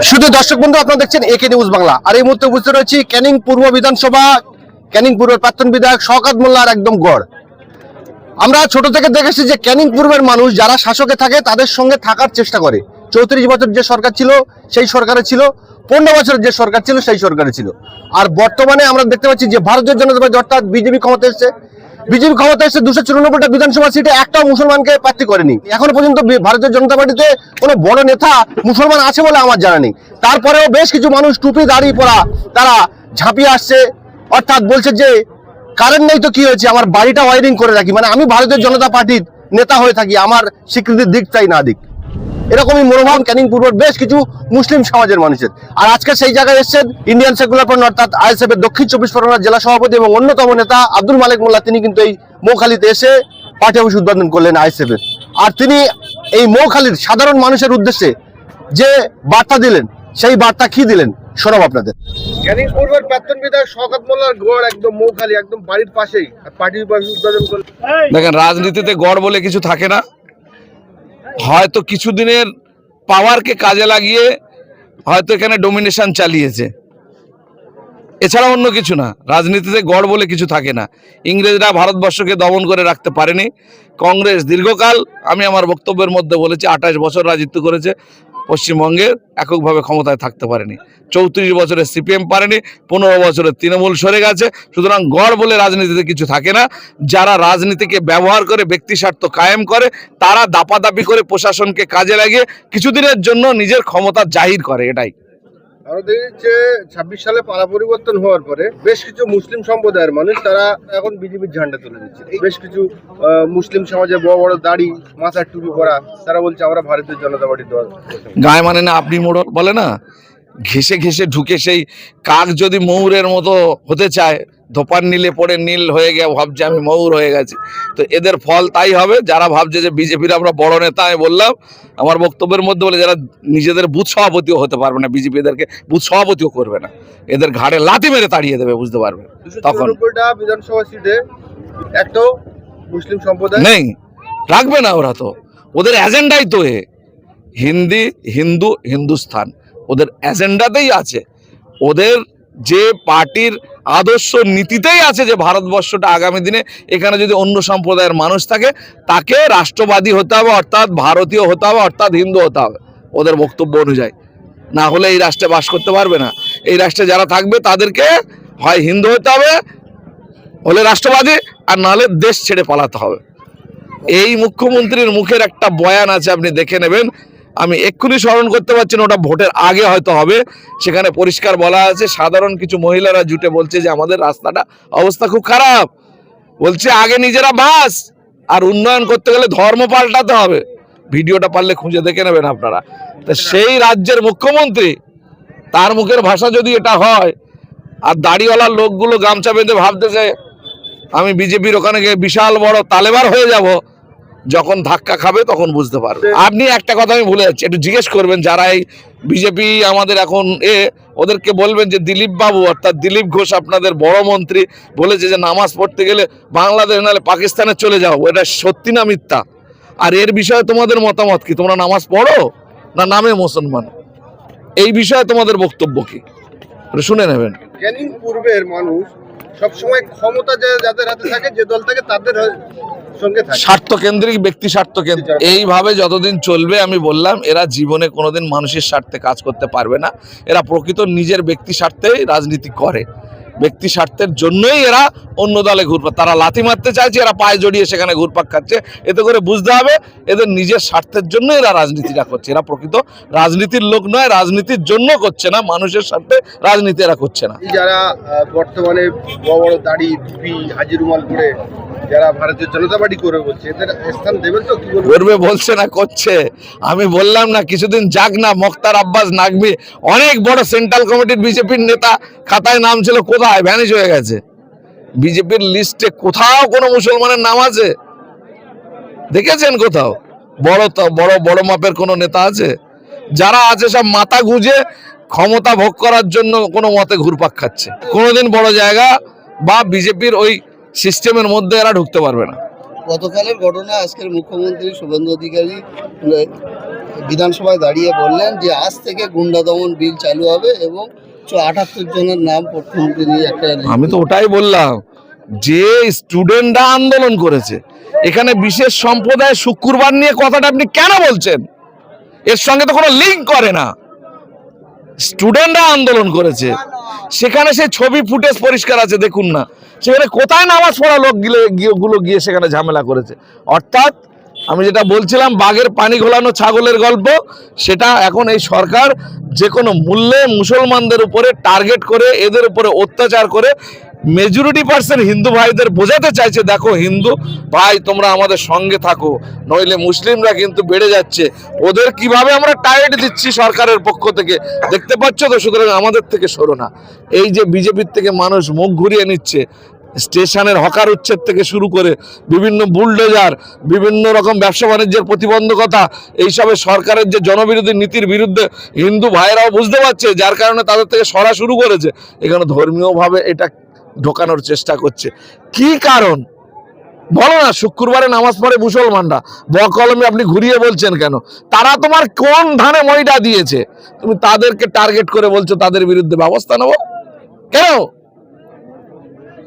শুধু দর্শক বন্ধু, আপনারা দেখছেন একে নিউজ বাংলা। আর এই মুহূর্তে উপস্থিত রয়েছি ক্যানিং পূর্ব বিধানসভা, ক্যানিং পূর্বের প্রাক্তন বিধায়ক শওকত মোল্লার একদম গড়। আমরা ছোট থেকে দেখেছি যে ক্যানিং পূর্বের মানুষ যারা শাসকে থাকে তাদের সঙ্গে থাকার চেষ্টা করে। 34 বছর যে সরকার ছিল সেই সরকারে ছিল, 15 বছরের যে সরকার ছিল সেই সরকারে ছিল। আর বর্তমানে আমরা দেখতে পাচ্ছি যে ভারতীয় জনতা পার্টি অর্থাৎ বিজেপি ক্ষমতা এসেছে। বিজেপি ক্ষমতা এসে 294টা বিধানসভা সিটে একটাও মুসলমানকে প্রার্থী করেনি। এখনো পর্যন্ত ভারতীয় জনতা পার্টিতে কোনো বড় নেতা মুসলমান আছে বলে আমার জানা নেই। তারপরেও বেশ কিছু মানুষ টুপি দাড়ি পরা তারা ঝাঁপিয়ে আসছে, অর্থাৎ বলছে যে কারেন্ট নেই তো কি হয়েছে, আমার বাড়িটা ওয়ারিং করে রাখি, মানে আমি ভারতীয় জনতা পার্টির নেতা হয়ে থাকি, আমার স্বীকৃতির দিক চাই না দিক, এরকমই মনোভাব ক্যানিং পূর্বের বেশ কিছু মুসলিম সমাজের মানুষের। আর আজকে সেই জায়গায় এসেছেন ইন্ডিয়ান সেকুলার ফ্রন্ট অর্থাৎ আইএসএফ এর দক্ষিণ 24 পরগনার জেলা সভাপতি এবং অন্যতম নেতা আব্দুল মালিক মোল্লা। তিনি কিন্তু এই মৌখালীতে এসে পার্টি অফিস উদ্বোধন করলেন আইএসএফ এর। আর তিনি এই মৌখালীর সাধারণ মানুষের উদ্দেশ্যে যে বার্তা দিলেন, সেই বার্তা কি দিলেন শোনাব আপনাদের। ক্যানিং পূর্বের প্রাক্তন বিধায়ক শওকত মোল্লার গড় একদম মৌখালী, একদম বাড়ির পাশেই পার্টি অফিস উদ্বোধন করলেন। দেখেন, রাজনীতিতে গড় বলে কিছু থাকে না। হয়তো কিছুদিনের পাওয়ারকে কাজে লাগিয়ে হয়তো এখানে ডমিনেশন চালিয়েছে, এছাড়া অন্য কিছু না। রাজনীতিতে গড় বলে কিছু থাকে না। ইংরেজরা ভারতবর্ষকে দমন করে রাখতে পারেনি। কংগ্রেস দীর্ঘকাল, আমি আমার বক্তব্যের মধ্যে বলেছি, 28 বছর রাজত্ব করেছে, পশ্চিমবঙ্গে এককভাবে ক্ষমতায় থাকতে পারেনি। 34 বছরে সিপিএম পারেনি, 15 বছরে তৃণমূল সরে গেছে। সুতরাং গড় বলে রাজনীতিতে কিছু থাকে না। যারা রাজনীতিকে ব্যবহার করে ব্যক্তি স্বার্থ কায়েম করে, তারা দাপাদাপি করে প্রশাসনকে কাজে লাগিয়ে কিছুদিনের জন্য নিজের ক্ষমতা জাহির করে, এটাই। আমরা দেখছি 26 সালে পালা পরিবর্তন হওয়ার পরে বেশ কিছু মুসলিম সম্প্রদায়ের মানুষ তারা এখন বিজেপির ঝান্ডা তুলে দিচ্ছে। বেশ কিছু মুসলিম সমাজে বড় বড় দাড়ি, মাথার টুপি পরা, তারা বলছে আমরা ভারতীয় জনতা পার্টির দল। গায়ে মানে না আপনি মোড়ল বলে না, ঘেসে ঘেসে ঢুকে সেই কাক যদি ময়ূরের মতো হতে চায়, ধোপার নীলে পড়ে নীল হয়ে গিয়ে ভাবছে আমি ময়ূর হয়ে গেছি। তো এদের ফল তাই হবে। যারা ভাবছে যে বিজেপির আমরা বড় নেতা, আমি বললাম আমার বক্তব্যের মধ্যে বলে, যারা নিজেদের বুথ সভাপতিও হতে পারবে না, বিজেপি এদেরকে বুথ সভাপতিও করবে না, এদের ঘাড়ে লাথি মেরে তাড়িয়ে দেবে, বুঝতে পারবে। তখন বিধানসভা সিটে একটা মুসলিম সম্প্রদায় নেই, রাখবে না ওরা। তো ওদের এজেন্ডাই তো হিন্দি, হিন্দু, হিন্দুস্তান ওদের এজেন্ডাতেই আছে। ওদের যে পার্টির আদর্শ নীতিতেই আছে যে ভারতবর্ষটা আগামী দিনে এখানে যদি অন্য সম্প্রদায়ের মানুষ থাকে তাকে রাষ্ট্রবাদী হতে হবে, অর্থাৎ ভারতীয় হতে হবে, অর্থাৎ হিন্দু হতে হবে ওদের বক্তব্য অনুযায়ী। না হলে এই রাষ্ট্রে বাস করতে পারবে না। এই রাষ্ট্রে যারা থাকবে তাদেরকে হয় হিন্দু হতে হবে, হলে রাষ্ট্রবাদী, আর নাহলে দেশ ছেড়ে পালাতে হবে। এই মুখ্যমন্ত্রীর মুখের একটা বয়ান আছে, আপনি দেখে নেবেন। আমি এক্ষুনি স্মরণ করতে পারছি না, ওটা ভোটের আগে হয়তো হবে। সেখানে পরিষ্কার বলা আছে, সাধারণ কিছু মহিলারা জুটে বলছে যে আমাদের রাস্তাটা অবস্থা খুব খারাপ। বলছে আগে নিজেরা বাস, আর উন্নয়ন করতে গেলে ধর্ম পাল্টাতে হবে। ভিডিওটা পারলে খুঁজে দেখে নেবেন আপনারা। তা সেই রাজ্যের মুখ্যমন্ত্রী, তার মুখের ভাষা যদি এটা হয়, আর দাড়িওয়ালা লোকগুলো গামছা বেঁধে ভাবতেছে আমি বিজেপির ওখানে গিয়ে বিশাল বড় তালেবার হয়ে যাব, যখন ধাক্কা খাবে তখন বুঝতে পারবে। আপনি একটা কথা আমি ভুলে যাচ্ছি, একটু জিজ্ঞেস করবেন যারা এই বিজেপি আমাদের এখন ওদেরকে বলবেন যে দিলীপ বাবু অর্থাৎ দিলীপ ঘোষ আপনাদের বড় মন্ত্রী বলেছে যে নামাজ পড়তে গেলে বাংলাদেশ নাহলে পাকিস্তানে চলে যাও। এটা সত্যি না মিথ্যা? আর এর বিষয়ে তোমাদের মতামত কি? তোমরা নামাজ পড়ো না নামে মুসলমান? এই বিষয়ে তোমাদের বক্তব্য কি শুনে নেবেন। ক্যানিং পূর্বের মানুষ সবসময় ক্ষমতা যাদের হাতে থাকে, যে দল থাকে তাদের সঙ্গে থাকে। স্বার্থ কেন্দ্রিক, ব্যক্তি স্বার্থ কেন্দ্রিক, এইভাবে যতদিন চলবে আমি বললাম এরা জীবনে কোনোদিন মানুষের স্বার্থে কাজ করতে পারবে না। এরা প্রকৃত নিজের ব্যক্তি স্বার্থেই রাজনীতি করে, ব্যক্তি স্বার্থের জন্যই এরা অন্য দলে ঘুরপাক, তারা লাথি মারতে চাইছে, এরা পায়ে জড়িয়ে সেখানে ঘুরপাক খাচ্ছে। এতে করে বুঝতে হবে এদের নিজের স্বার্থের জন্য এরা রাজনীতিটা করছে। এরা প্রকৃত রাজনীতির লোক নয়, রাজনীতির জন্য করছে না, মানুষের স্বার্থে রাজনীতি এরা করছে না। যারা বর্তমানে বড় বড় দাড়ি, টুপি, হাজি রুমাল করে যারা ভারতীয় জনতা পার্টি করে বলছে, এদের স্থান দেবেন তো? কি করবে বলছে না, করছে। আমি বললাম না কিছুদিন যাক না। মোখতার আব্বাস নাকভি অনেক বড় সেন্ট্রাল কমিটির বিজেপির নেতা, খাতায় নাম ছিল, কোথায় ভ্যানিশ হয়ে গেছে। বিজেপির লিস্টে কোথাও কোনো মুসলমানের নাম আছে দেখেছেন? কোথাও বড় বড় বড় মাপের কোনো নেতা আছে? যারা আছে সব মাথা গুঁজে ক্ষমতা ভোগ করার জন্য কোনো মতে ঘুরপাক খাচ্ছে। কোনোদিন বড় জায়গা বা বিজেপির ওই সিস্টেমের মধ্যে এরা ঢুকতে পারবে না। গতকালের ঘটনা, আজকের মুখ্যমন্ত্রী শুভেন্দু অধিকারী বিধানসভায় দাঁড়িয়ে বললেন যে আজ থেকে গুন্ডা দমন বিল চালু হবে এবং 78 জনের নাম প্রধানমন্ত্রী নিয়ে একটা আমি তো ওটাই বললাম, যে স্টুডেন্টরা আন্দোলন করেছে, এখানে বিশেষ সম্প্রদায় শুক্রবার নিয়ে কথাটা আপনি কেন বলছেন? এর সঙ্গে তো কোনো লিঙ্ক করে না। স্টুডেন্টরা আন্দোলন করেছে, সেখানে সেই ছবি ফুটেজ পরিষ্কার আছে, দেখুন না সেখানে কোথায় নামাজ পড়া লোকগুলো গিয়ে সেখানে ঝামেলা করেছে। অর্থাৎ আমি যেটা বলছিলাম, বাঘের পানি ঘোলানো ছাগলের গল্প, সেটা এখন এই সরকার যে কোনো মূল্যে মুসলমানদের উপরে টার্গেট করে, এদের উপরে অত্যাচার করে মেজরিটি পার্সেন্ট হিন্দু ভাইদের বোঝাতে চাইছে, দেখো হিন্দু ভাই তোমরা আমাদের সঙ্গে থাকো, নইলে মুসলিমরা কিন্তু বেড়ে যাচ্ছে। ওদের কিভাবে আমরা টাইট দিচ্ছি সরকারের পক্ষ থেকে দেখতে পাচ্ছ তো, সুতরাং আমাদের থেকে সরো না। এই যে বিজেপির থেকে মানুষ মুখ ঘুরিয়ে নিচ্ছে, স্টেশনের হকার উচ্ছেদ থেকে শুরু করে বিভিন্ন বুলডোজার, বিভিন্ন রকম ব্যবসা বাণিজ্যের প্রতিবন্ধকতা, এইসবের সরকারের যে জনবিরোধী নীতির বিরুদ্ধে হিন্দু ভাইয়েরাও বুঝতে পারছে, যার কারণে তাদের থেকে সরা শুরু করেছে। এখানে ধর্মীয়ভাবে এটা ঢোকানোর চেষ্টা করছে। কি কারণ বলো না? শুক্রবারে নামাজ পড়ে মুসলমানরা, বকলমে আপনি ঘুরিয়ে বলছেন কেন? তারা তোমার কোন ধানে ময়দা দিয়েছে? তুমি তাদেরকে টার্গেট করে বলছো তাদের বিরুদ্ধে ব্যবস্থা নেব কেন?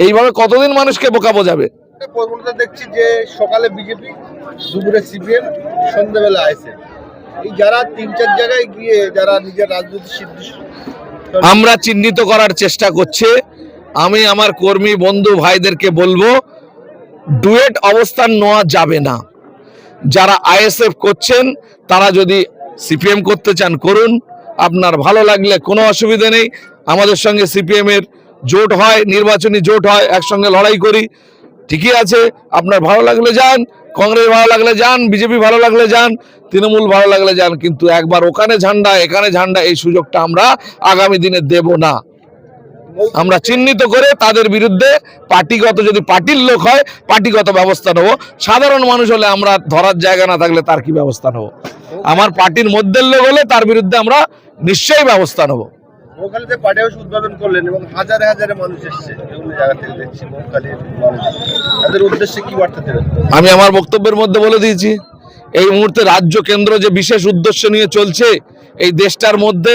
এইভাবে কতদিন মানুষকে বোকা বোঝাবে? প্রবণতা দেখছি যে সকালে বিজেপি, দুপুরে সিপিএম, সন্ধ্যাবেলা আইএসএফ, এই যারা 3-4 জায়গায় গিয়ে যারা নিজের রাজনৈতিক সিদ্ধি আমরা চিহ্নিত করার চেষ্টা করছে। আমি আমার কর্মী বন্ধু ভাইদেরকে বলবো, ডুয়েট অবস্থান নেওয়া যাবে না। যারা আইএসএফ করছেন তারা যদি সিপিএম করতে চান করুন, আপনার ভালো লাগলে কোনো অসুবিধা নেই। আমাদের সঙ্গে সিপিএম এর জোট হয়, নির্বাচনী জোট হয়, একসঙ্গে লড়াই করি, ঠিকই আছে। আপনার ভালো লাগলে যান, কংগ্রেস ভালো লাগলে যান, বিজেপি ভালো লাগলে যান, তৃণমূল ভালো লাগলে যান, কিন্তু একবার ওখানে ঝান্ডা এখানে ঝান্ডা এই সুযোগটা আমরা আগামী দিনে দেব না। আমরা চিহ্নিত করে তাদের বিরুদ্ধে পার্টিগত, যদি পার্টির লোক হয় পার্টিগত ব্যবস্থা নেব। সাধারণ মানুষ হলে আমরা ধরার জায়গা না থাকলে তার কি ব্যবস্থা নেব? আমার পার্টির মধ্যের লোক হলে তার বিরুদ্ধে আমরা নিশ্চয়ই ব্যবস্থা নেব। মহাখালীতে পার্টি হাউস উদ্বোধন করলেন এবং হাজারে হাজারে মানুষ এসেছে, বিভিন্ন জায়গা থেকে দেখছি মহাখালীর মানুষ। তাদের উদ্দেশ্যে কি বার্তা দেবেন? আমি আমার বক্তব্যের মধ্যে বলে দিয়েছি, এই মুহূর্তে রাজ্য কেন্দ্র যে বিশেষ উদ্দেশ্য নিয়ে চলছে, এই দেশটার মধ্যে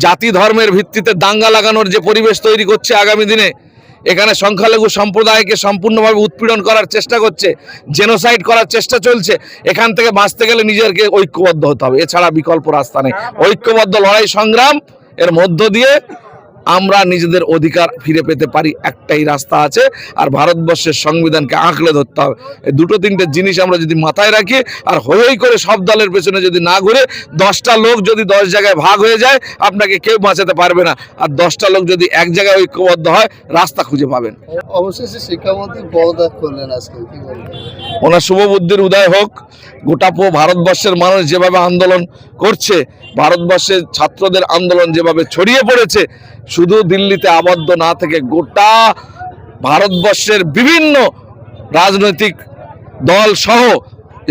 জাতি ধর্মের ভিত্তিতে দাঙ্গা লাগানোর যে পরিবেশ তৈরি করছে আগামী দিনে, এখানে সংখ্যালঘু সম্প্রদায়কে সম্পূর্ণভাবে উৎপীড়ন করার চেষ্টা করছে, জেনোসাইড করার চেষ্টা চলছে। এখান থেকে বাঁচতে গেলে নিজেকে ঐক্যবদ্ধ হতে হবে, এছাড়া বিকল্প রাস্তা নেই। ঐক্যবদ্ধ লড়াই সংগ্রাম এর মধ্য দিয়ে আমরা নিজেদের অধিকার ফিরে পেতে পারি, একটাই রাস্তা আছে, আর ভারতবর্ষের সংবিধানকে আঁকড়ে ধরতে হবে। এই দুটো তিনটে জিনিস আমরা যদি মাথায় রাখি, আর হই করে সব দলের পেছনে যদি না ঘুরে, 10টা লোক যদি 10 জায়গায় ভাগ হয়ে যায় আপনাকে কেউ বাঁচাতে পারবে না। আর 10টা লোক যদি এক জায়গায় ঐক্যবদ্ধ হয়, রাস্তা খুঁজে পাবেন। অবশেষে শিক্ষামন্ত্রী পদত্যাগ করলেন, আজকে কি বলবেন? ওনার শুভ বুদ্ধির উদয় হোক। গোটা ভারতবর্ষের মানুষ যেভাবে আন্দোলন করছে, ভারতবর্ষের ছাত্রদের আন্দোলন যেভাবে ছড়িয়ে পড়েছে, শুধু দিল্লিতে আবদ্ধ না থেকে গোটা ভারতবর্ষের বিভিন্ন রাজনৈতিক দল সহ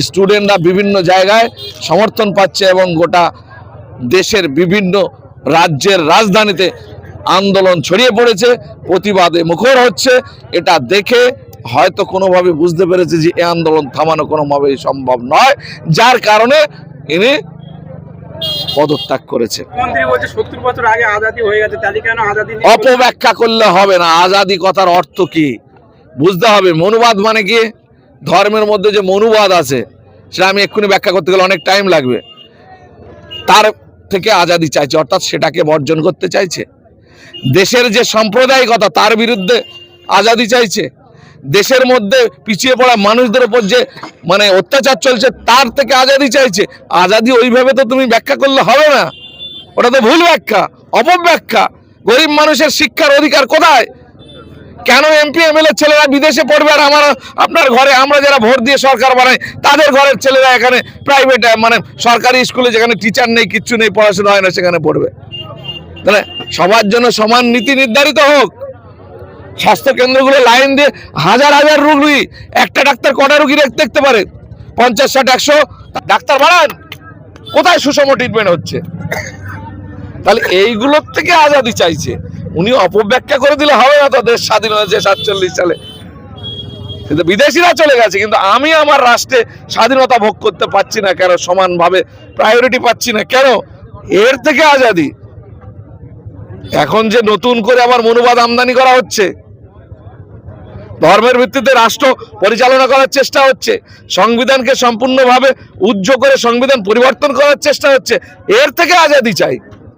স্টুডেন্টরা বিভিন্ন জায়গায় সমর্থন পাচ্ছে এবং গোটা দেশের বিভিন্ন রাজ্যের রাজধানীতে আন্দোলন ছড়িয়ে পড়েছে, প্রতিবাদে মুখর হচ্ছে। এটা দেখে হয়তো কোনোভাবে বুঝতে পেরেছে যে এই আন্দোলন থামানো কোনোভাবেই সম্ভব নয়, যার কারণে ইনি পদত্যাগ করেছে। মন্ত্রী বলছে 70 বছর আগে আজাদি হয়ে গেছে, তাহলে কেন আজাদি নেই? অপব্যাখ্যা করলে হবে না। আজাদি কথার অর্থ কি বুঝতে হবে। মনুবাদ মানে কি? ধর্মের মধ্যে যে মনুবাদ আছে সেটা আমি এক্ষুনি ব্যাখ্যা করতে গেলে অনেক টাইম লাগবে। তার থেকে আজাদি চাইছে, অর্থাৎ সেটাকে বর্জন করতে চাইছে। দেশের যে সাম্প্রদায়িকতা তার বিরুদ্ধে আজাদি চাইছে। দেশের মধ্যে পিছিয়ে পড়া মানুষদের উপর যে অত্যাচার চলছে তার থেকে আজাদি চাইছে। আজাদি ওইভাবে তো তুমি ব্যাখ্যা করলে হবে না, ওটা তো ভুল ব্যাখ্যা, অপব্যাখ্যা। গরিব মানুষের শিক্ষার অধিকার কোথায়? কেন এমপি এমএলএ ছেলেরা বিদেশে পড়বে আর আপনার ঘরে আমরা যারা ভোট দিয়ে সরকার বানাই তাদের ঘরের ছেলেরা এখানে প্রাইভেট সরকারি স্কুলে যেখানে টিচার নেই, কিচ্ছু নেই, পড়াশোনা হয় না, সেখানে পড়বে? তাহলে সবার জন্য সমান নীতি নির্ধারিত হোক। স্বাস্থ্য কেন্দ্রগুলো লাইন দিয়ে হাজার হাজার রোগী, একটা ডাক্তার কটা রোগী দেখতে পারে? 50, 60, 100 ডাক্তার বাড়ান, কোথায় সুষম ট্রিটমেন্ট হচ্ছে? তাহলে এইগুলোর থেকে আজাদি চাইছে। উনি অপব্যাখ্যা করে দিলে হবে না তো। দেশ স্বাধীন হয়েছে 47 সালে। কিন্তু বিদেশিরা চলে গেছে, কিন্তু আমি আমার রাষ্ট্রে স্বাধীনতা ভোগ করতে পারছি না কেন? সমানভাবে প্রায়োরিটি পাচ্ছি না কেন? এর থেকে আজাদি। এখন যে নতুন করে আবার মনুবাদ আমদানি করা হচ্ছে, ধর্মের ভিত্তিতে রাষ্ট্র পরিচালনা করার চেষ্টা হচ্ছে, সংবিধানকে সম্পূর্ণভাবে উজ্জ্ব করে সংবিধান পরিবর্তন করার চেষ্টা হচ্ছে, এর থেকে আজাদি চাই।